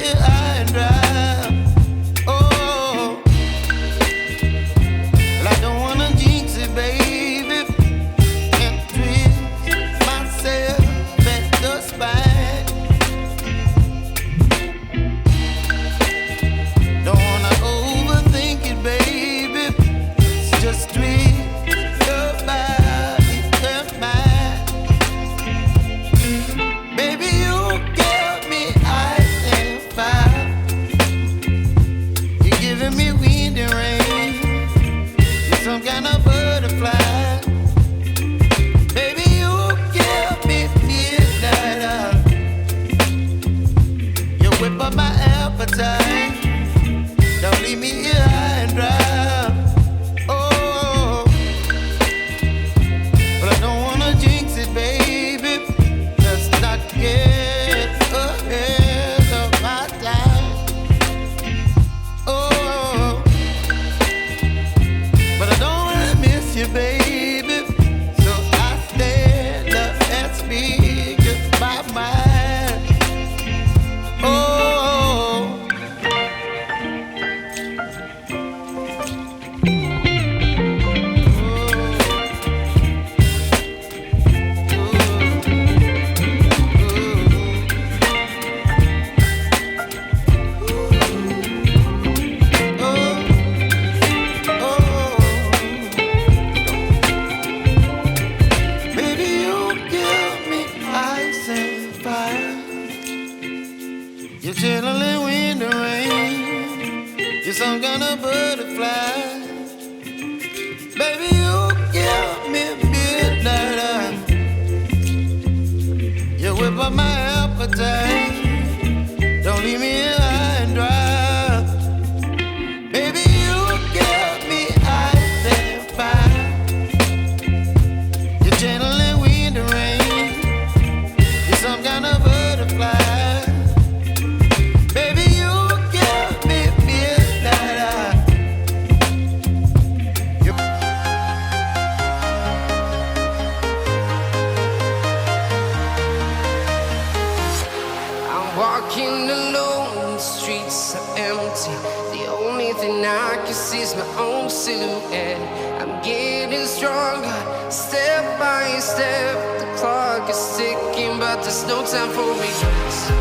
here high and dry. Oh, well, I don't wanna jinx it, baby, and twist myself at the spine. Don't wanna overthink it, baby. It's just twist your body and mine. Baby, you give me ice and fire. You're giving me wind and rain. You're some kind of butterfly. Baby, you give me midnight. You whip up my appetite. Don't leave me here high and dry. Oh, but I don't wanna jinx it, baby. Let's not get ahead of my time. Oh, but I don't wanna miss you, baby. So I stand up and speak just my mind. Oh. Baby, you give me ice and fire. You're channeling wind and rain. You're some kind of butterfly. Baby, you give me midnight. You whip up my appetite. Don't leave me here high and dry. Baby, you give me ice and fire. You're channeling wind and rain. You're some kind of butterfly. Baby, you give me midnight. I'm walking alone, the streets are empty. The only thing I can see is my own silhouette. I'm getting stronger, step by step. The clock is ticking, but there's no time for regrets.